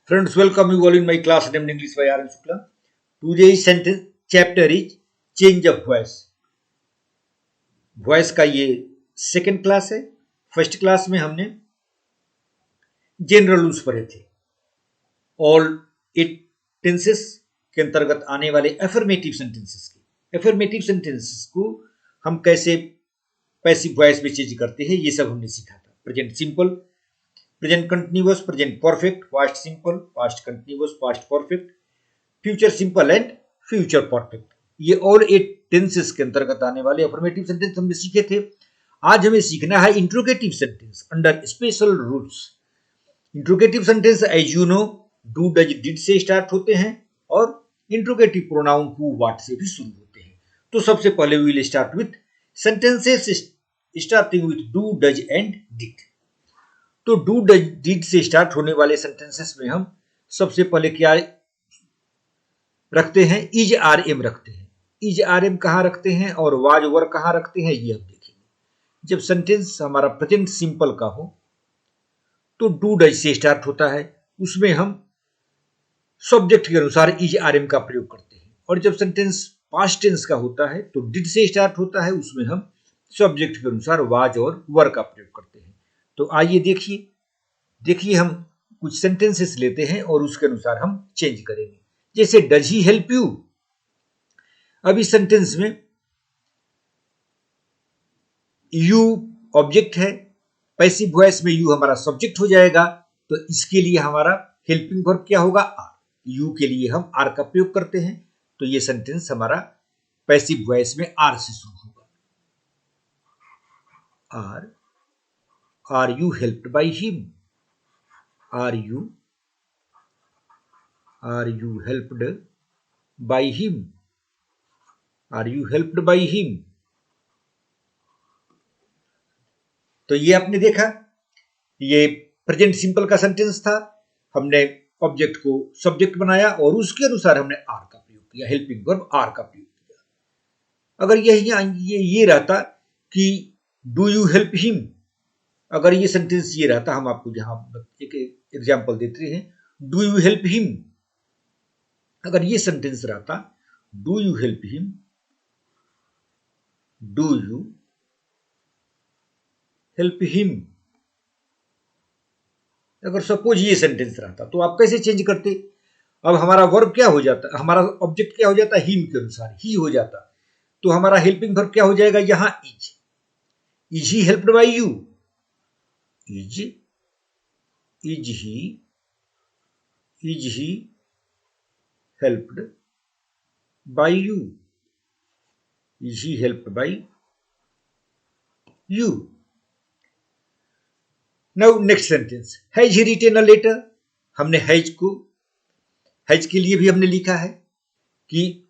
Friends, welcome you all in my class named English by R. N. Shukla. Today's sentence chapter is change of voice. Voice का ये second class है. First class में हमने general rules पढ़े थे. All 8 tenses के अंतर्गत आने वाले एफर्मेटिव सेंटेंसेस के. एफर्मेटिव सेंटेंसेस को हम कैसे पैसिव वॉइस में चेंज करते हैं ये सब हमने सीखा था. Present simple, present continuous, present perfect, past simple, past continuous, past perfect, future simple and future perfect. ये ऑल 8 टेंसेस के अंतर्गत आने वाले अफर्मेटिव सेंटेंस हमने सीखे थे. आज हमें सीखना है interrogative sentence under special rules. Interrogative sentence as you know do, does, did से स्टार्ट होते हैं और इंट्रोगेटिव प्रोनाउन हु, व्हाट से भी शुरू होते हैं. तो सबसे पहले we will start with sentences starting with do, does and did. तो डू, डज, डिड से स्टार्ट होने वाले सेंटेंसेस में हम सबसे पहले क्या रखते हैं? इज, आर, एम रखते हैं. इज, आर, एम कहां रखते हैं और वाज, वर कहां रखते हैं ये हम देखेंगे. जब सेंटेंस हमारा प्रेजेंट सिंपल का हो तो डू, डज से स्टार्ट होता है, उसमें हम सब्जेक्ट के अनुसार इज, आर, एम का प्रयोग करते हैं. और जब सेंटेंस पास्ट टेंस का होता है तो डिड से स्टार्ट होता है, उसमें हम सब्जेक्ट के अनुसार वाज और वर का प्रयोग करते हैं. तो आइए देखिए हम कुछ सेंटेंसेस लेते हैं और उसके अनुसार हम चेंज करेंगे. जैसे डज ही हेल्प यू. अब इस सेंटेंस में यू ऑब्जेक्ट है, पैसिव वॉइस में यू हमारा सब्जेक्ट हो जाएगा. तो इसके लिए हमारा हेल्पिंग वर्ब क्या होगा? आर. यू के लिए हम आर का प्रयोग करते हैं. तो ये सेंटेंस हमारा पैसिव वॉइस में आर से शुरू होगा. Are you helped by him. Are you helped by him. Are you helped by him. तो ये आपने देखा, ये प्रेजेंट सिंपल का सेंटेंस था. हमने ऑब्जेक्ट को सब्जेक्ट बनाया और उसके अनुसार हमने आर का प्रयोग किया, हेल्पिंग वर्ब आर का प्रयोग किया. अगर ये रहता कि डू यू हेल्प हिम, अगर ये सेंटेंस ये रहता, हम आपको यहां एक एग्जांपल देते हैं, डू यू हेल्प हिम. अगर ये सेंटेंस रहता do you help him, do you help him, अगर सपोज ये सेंटेंस रहता तो आप कैसे चेंज करते? अब हमारा वर्ब क्या हो जाता, हमारा ऑब्जेक्ट क्या हो जाता? हिम के अनुसार ही हो जाता. तो हमारा हेल्पिंग वर्ब क्या हो जाएगा? यहां is. Is he helped by you. Is he helped by you. Is he helped by you. Now next sentence, has he written a letter. हमने हैज के लिए भी हमने लिखा है कि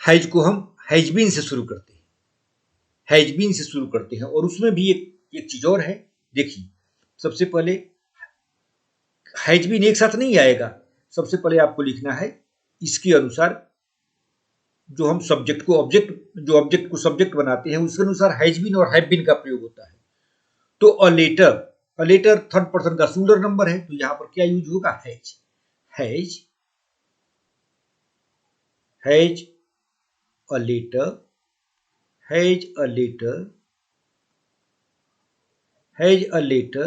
हैज को हम हैज बीन से शुरू करते हैं. हैज बीन से शुरू करते हैं और उसमें भी एक चीज और है. देखिए, सबसे पहले हैज बीन एक साथ नहीं आएगा. सबसे पहले आपको लिखना है इसके अनुसार, जो हम सब्जेक्ट को ऑब्जेक्ट को सब्जेक्ट बनाते हैं उसके अनुसार हैज बीन और हैव बीन का प्रयोग होता है. तो अ लेटर थर्ड पर्सन का सिंगुलर नंबर है, तो यहां पर क्या यूज होगा? Has a letter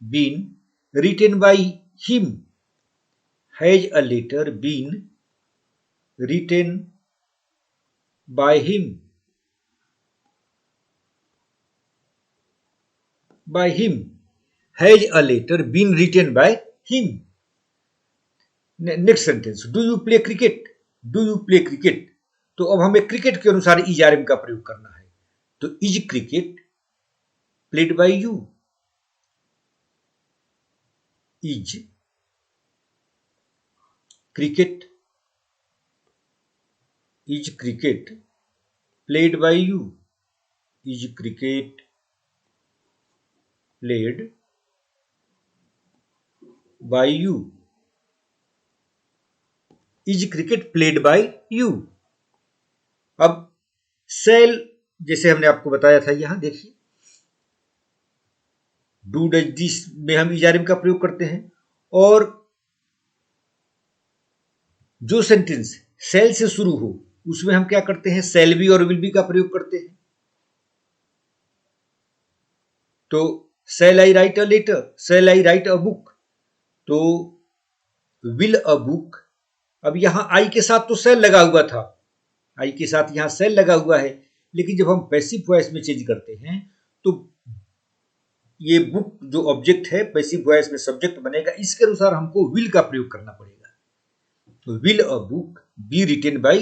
been written by him. Has a letter been written by him. Has a letter been written by him? Next sentence, do you play cricket. तो अब हमें क्रिकेट के अनुसार इज, आर, एम का प्रयोग करना है. तो is cricket played by you. Is cricket played by you. Is cricket played by you. Is cricket played by you. अब सेल, जैसे हमने आपको बताया था, यहां देखिए डू, डज, दिस में हम इज, आर, एम का प्रयोग करते हैं और जो सेंटेंस सेल से शुरू हो उसमें हम क्या करते हैं, सेल बी और विल बी का प्रयोग करते हैं। तो shall I write a letter, shall I write a book, तो विल अ बुक। अब यहां आई के साथ तो सेल लगा हुआ था, आई के साथ यहां सेल लगा हुआ है, लेकिन जब हम पैसिव वॉइस में चेंज करते हैं तो ये बुक जो ऑब्जेक्ट है पैसिव वॉइस में सब्जेक्ट बनेगा, इसके अनुसार हमको विल का प्रयोग करना पड़ेगा। तो will a book be written by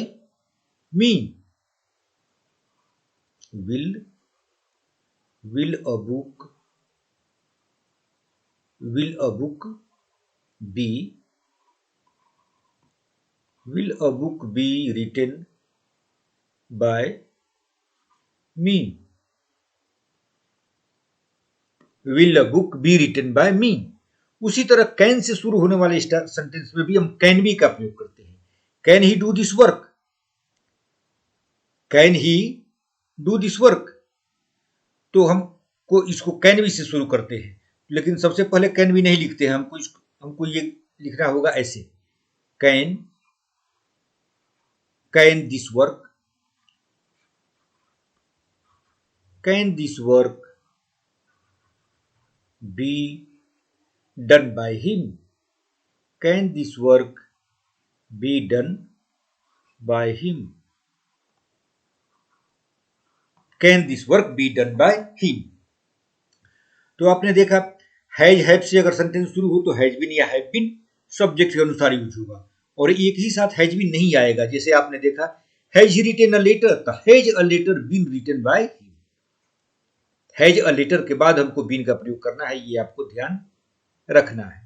me, will a book, will a book be, will a book be written by me, will a book be written by me। उसी तरह कैन से शुरू होने वाले सेंटेंस में भी हम can be का प्रयोग करते हैं। Can he do this work, can he do this work, तो हमको इसको कैन बी से शुरू करते हैं, लेकिन सबसे पहले कैन बी नहीं लिखते हैं, हमको ये लिखना होगा ऐसे, can can this work, can this work be done by him, can this work be done by him, can this work be done by him। तो आपने देखा हैज हैव से अगर सेंटेंस शुरू हो तो हैज बीन या हैव बीन सब्जेक्ट के अनुसार यूज होगा, और एक ही साथ हैज बीन नहीं आएगा। जैसे आपने देखा has he written a letter, तो has a letter been written by him, has a letter के बाद हमको बीन का प्रयोग करना है, ये आपको ध्यान रखना है।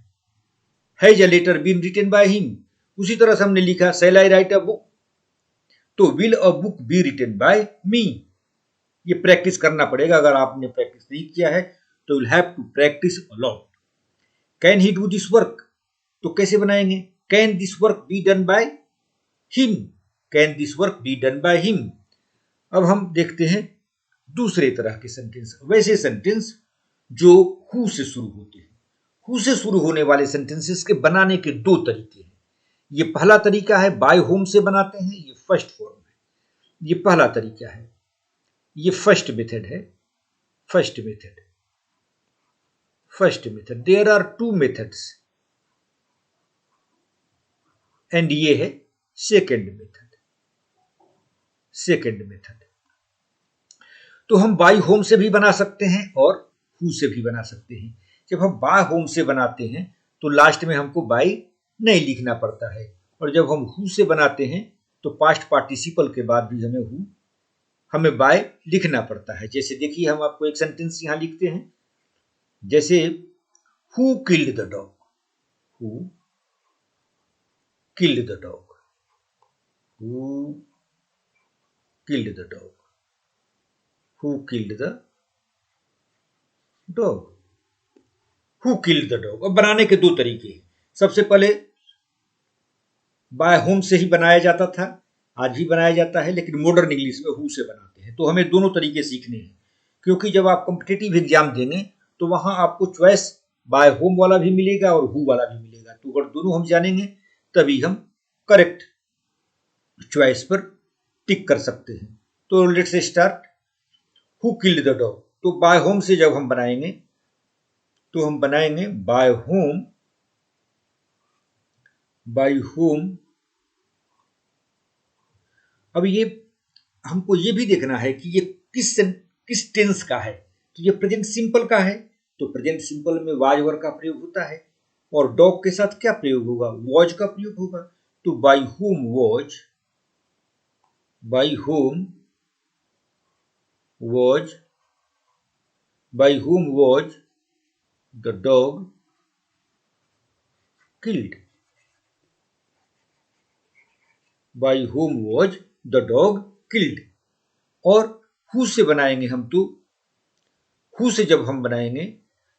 Has a letter been written by him, उसी तरह से हमने लिखा shall I write a book, तो will a book be written by me. ये प्रैक्टिस करना पड़ेगा, अगर आपने प्रैक्टिस नहीं किया है तो will have to practice a lot. Can he do this work, तो कैसे बनाएंगे, can this work be done by him, can this work be done by him. अब हम देखते हैं दूसरे तरह के सेंटेंस, वैसे सेंटेंस जो हु से शुरू होते हैं। हु से शुरू होने वाले सेंटेंसेस के बनाने के दो तरीके हैं। ये पहला तरीका है बाय होम से बनाते हैं, ये फर्स्ट फॉर्म है, ये पहला तरीका है, ये फर्स्ट मेथड है, first method, first method. There are two methods and ये है सेकेंड मेथड, सेकेंड मेथड। तो हम बाय होम से भी बना सकते हैं और हु से भी बना सकते हैं। जब हम बाय होम से बनाते हैं तो लास्ट में हमको बाय नहीं लिखना पड़ता है, और जब हम हु से बनाते हैं तो पास्ट पार्टिसिपल के बाद भी हमें बाय लिखना पड़ता है। जैसे देखिए हम आपको एक सेंटेंस यहां लिखते हैं, जैसे who killed the dog, who killed the dog, who killed the dog, who killed the dog, who killed the dog. अब बनाने के दो तरीके हैं। सबसे पहले बाय होम से ही बनाया जाता था, आज भी बनाया जाता है, लेकिन मॉडर्न इंग्लिश में हु से बनाते हैं। तो हमें दोनों तरीके सीखने हैं, क्योंकि जब आप कॉम्पिटिटिव एग्जाम देंगे तो वहां आपको चॉइस बाय होम वाला भी मिलेगा और हु वाला भी मिलेगा। तो अगर दोनों हम जानेंगे तभी हम करेक्ट चॉइस पर टिक कर सकते हैं। तो let's start, who killed the dog. तो बाय होम से जब हम बनाएंगे तो हम बनाएंगे बाय होम, बाय होम। अब ये हमको ये भी देखना है कि ये किस टेंस का है। तो ये प्रेजेंट सिंपल का है, तो प्रेजेंट सिंपल में वाज वर का प्रयोग होता है, और डॉग के साथ क्या प्रयोग होगा, वॉज का प्रयोग होगा। तो by whom was, by whom was, by whom was the dog killed, by whom was the dog killed. और हु से बनाएंगे हम, तो हु से जब हम बनाएंगे,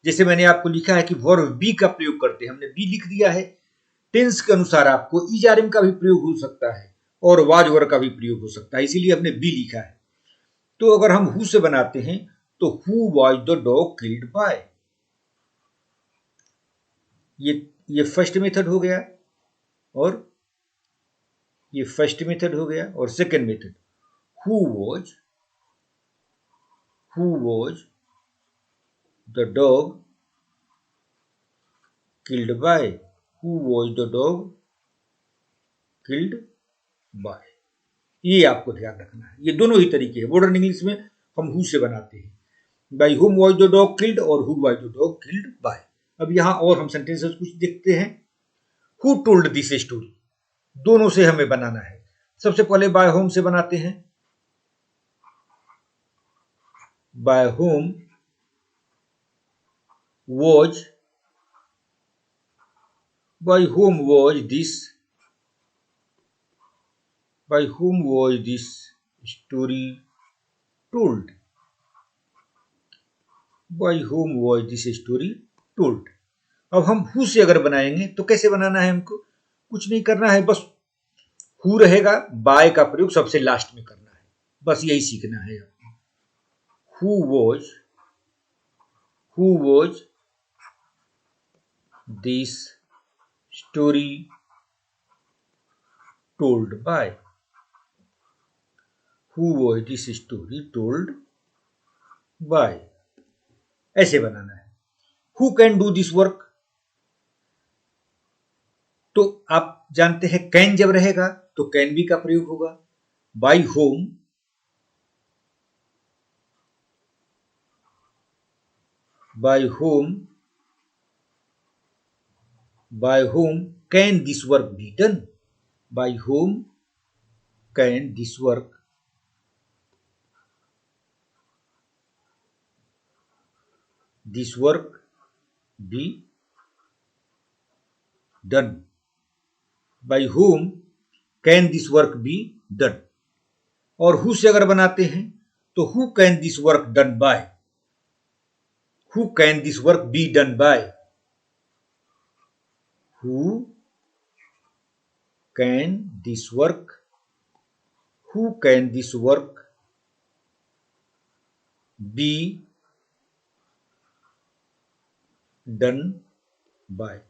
जैसे मैंने आपको लिखा है कि वर्ब बी का प्रयोग करते हैं, हमने बी लिख दिया है। टेंस के अनुसार आपको इजारिम का भी प्रयोग हो सकता है और वाज वर का भी प्रयोग हो सकता है, इसीलिए हमने बी लिखा है। तो अगर हम हु से बनाते हैं तो who was the dog killed bye, ये ये फर्स्ट मेथड हो गया और ये फर्स्ट मेथड हो गया। और second method, who was the dog killed bye, who was the dog killed bye. ये आपको ध्यान रखना है, ये दोनों ही तरीके हैं। मॉडर्न इंग्लिश में हम हु से बनाते हैं, by whom was the dog killed और who was the dog killed by. अब यहां और हम सेंटेंसेस कुछ देखते हैं। हु टोल्ड दिस स्टोरी, दोनों से हमें बनाना है। सबसे पहले बाय होम से बनाते हैं। By whom was, by whom was this, by whom was this story told, by whom was this story told. अब हम हु से अगर बनाएंगे तो कैसे बनाना है हमको? कुछ नहीं करना है, बस हु रहेगा, बाय का प्रयोग सबसे लास्ट में करना है, बस यही सीखना है आपको। Who was this story told bye, who was this story told bye, ऐसे बनाना है। Who can do this work, तो आप जानते हैं कैन जब रहेगा तो कैन बी का प्रयोग होगा। By whom, by whom, by whom can this work be done, by whom can this work be done, by whom can this work be done. और हु से अगर बनाते हैं तो who can this work done by, who can this work be done by, who can this work, who can this work be done by.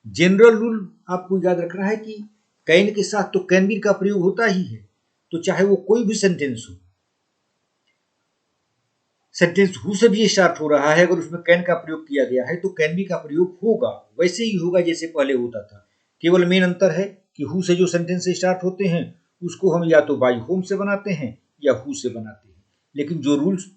General rule आपको याद रखना है कि कैन के साथ तो कैन बी का प्रयोग होता ही है, तो चाहे वो कोई भी सेंटेंस हो, सेंटेंस हु से भी स्टार्ट हो रहा है, अगर उसमें कैन का प्रयोग किया गया है तो कैन बी का प्रयोग होगा, वैसे ही होगा जैसे पहले होता था। केवल मेन अंतर है कि हु से जो सेंटेंस स्टार्ट होते हैं उसको हम या तो बाय होम से बनाते हैं या हु से बनाते हैं, लेकिन जो रूल्स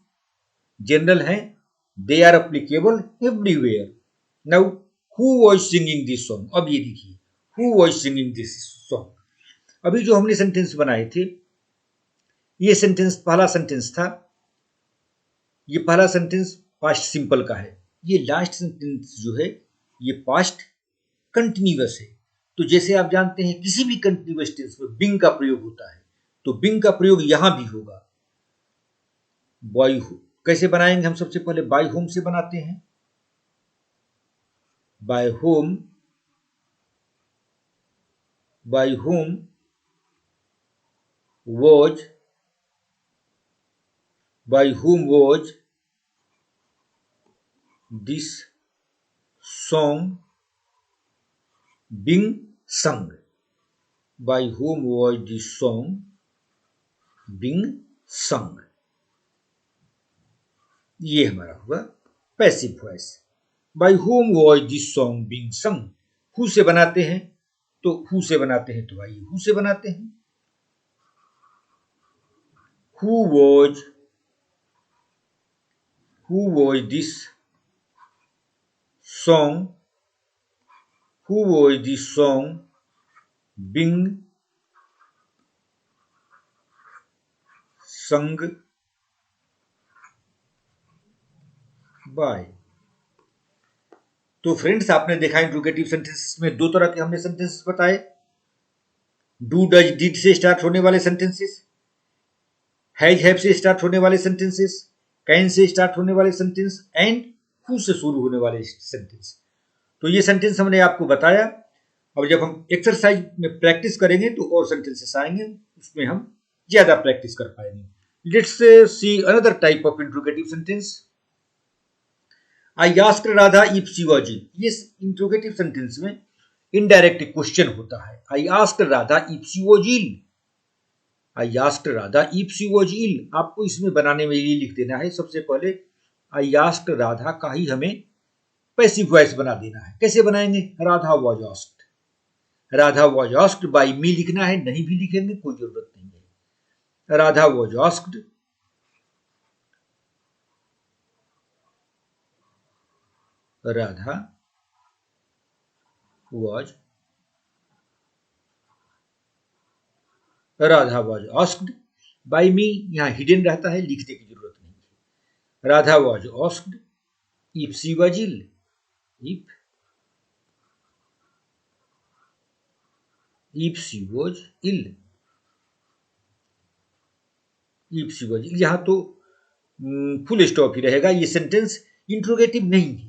जनरल हैं they are applicable everywhere. Now who was singing this song, अब ये देखिए who was singing this song. अभी जो हमने सेंटेंस बनाए थे, ये सेंटेंस पहला सेंटेंस था, ये पहला सेंटेंस पास्ट सिंपल का है। ये लास्ट सेंटेंस जो है ये पास्ट कंटिन्यूअस है। तो जैसे आप जानते हैं किसी भी कंटिन्यूअस टेंस में बिंग का प्रयोग होता है, तो बिंग का प्रयोग यहां भी होगा। बाय कैसे बनाएंगे हम? सबसे पहले बाय होम से बनाते हैं। By whom, by whom was, by whom was this song being sung, by whom was this song being sung. ये हमारा हुआ passive voice. By whom was this song being sung. Who से बनाते हैं तो हु से बनाते हैं तो आइए हु से बनाते हैं। Who was this song, who was this song being sung bye. तो फ्रेंड्स आपने देखा इंट्रोगेटिव सेंटेंसेस में दो तरह के हमने सेंटेंसेस बताए, डू डज डिड से स्टार्ट होने वाले सेंटेंसेस, हैज हैव से स्टार्ट होने वाले सेंटेंसेस, कैन से स्टार्ट होने वाले सेंटेंस एंड हु से शुरू होने वाले सेंटेंस। तो ये सेंटेंस हमने आपको बताया। अब जब हम एक्सरसाइज में प्रैक्टिस करेंगे तो और सेंटेंसेस आएंगे, उसमें हम ज्यादा प्रैक्टिस कर पाएंगे। Let's see another type of interrogative sentence. I asked Radha if she was ill. ये इंट्रोगेटिव सेंटेंस में इनडायरेक्ट क्वेश्चन होता है। I asked Radha if she was ill, I asked Radha if she was ill. आपको इसमें बनाने में ये लिख देना है, सबसे पहले आई आस्क्ड राधा का ही हमें पैसिव वॉइस बना देना है। कैसे बनाएंगे? Radha was asked, Radha was asked by me लिखना है, नहीं भी लिखेंगे कोई जरूरत नहीं है। Radha was asked, Radha was asked by me, यहां हिडन रहता है, लिखने की जरूरत नहीं है। Radha was asked if she was ill, if she was ill, if she was ill, यहां तो फुल स्टॉप ही रहेगा। ये सेंटेंस इंट्रोगेटिव नहीं है,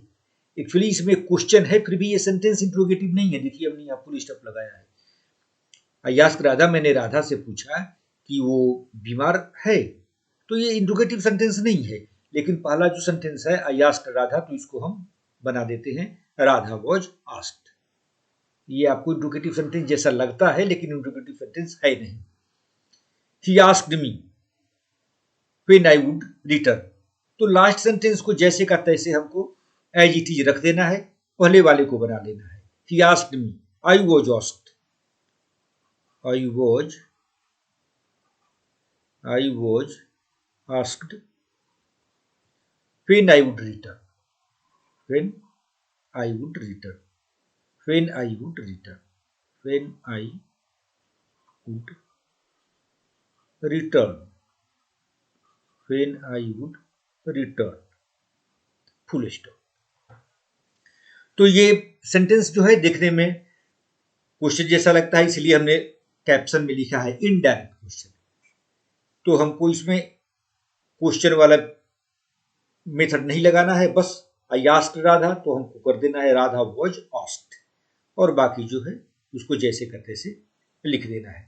एक्चुअली इसमें क्वेश्चन है, फिर भी ये सेंटेंस इंट्रोगेटिव नहीं है। देखिए हमने यहाँ फुल स्टॉप लगाया है। आई आस्क्ड राधा, मैंने राधा से पूछा कि वो बीमार है, तो ये इंट्रोगेटिव सेंटेंस नहीं है। लेकिन पहला जो सेंटेंस है आई आस्क्ड राधा, तो इसको हम बना देते हैं राधा वाज आस्क्ड। ये आपको इंट्रोगेटिव सेंटेंस जैसा लगता है, लेकिन इंट्रोगेटिव सेंटेंस है नहीं। He asked me when I would return, तो लास्ट सेंटेंस को जैसे का तैसे हमको एज इट इज रख देना है, पहले वाले को बना लेना है। He asked me, I was asked, I was asked when I would return, when I would return, when I would return, when I would return, when I would return, full stop. तो ये sentence जो है देखने में question जैसा लगता है, इसलिए हमने कैप्शन में लिखा है इनडायरेक्ट क्वेश्चन। तो हमको इसमें क्वेश्चन वाला मेथड नहीं लगाना है, बस आई आस्क्ड राधा तो हमको कर देना है राधा वाज आस्क्ड, और बाकी जो है उसको जैसे का तैसे लिख देना है।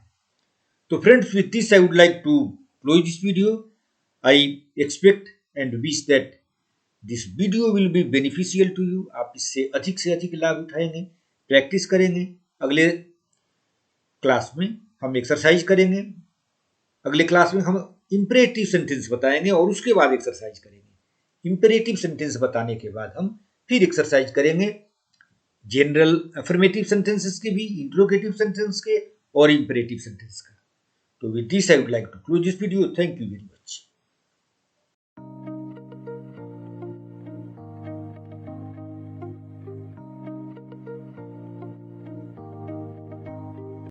तो friends, with this I would like to close this video. I expect and wish that this video will be beneficial to you. आप इससे अधिक लाभ उठाएंगे, प्रैक्टिस करेंगे। अगले क्लास में हम एक्सरसाइज करेंगे, अगले क्लास में हम इंपेरेटिव सेंटेंस बताएंगे और उसके बाद एक्सरसाइज करेंगे। इंपेरेटिव सेंटेंस बताने के बाद हम फिर एक्सरसाइज करेंगे जनरल अफर्मेटिव सेंटेंसेस के भी, इंट्रोगेटिव सेंटेंस के और इंपेरेटिव सेंटेंस का। तो with this I would like to close this video. Thank you very much.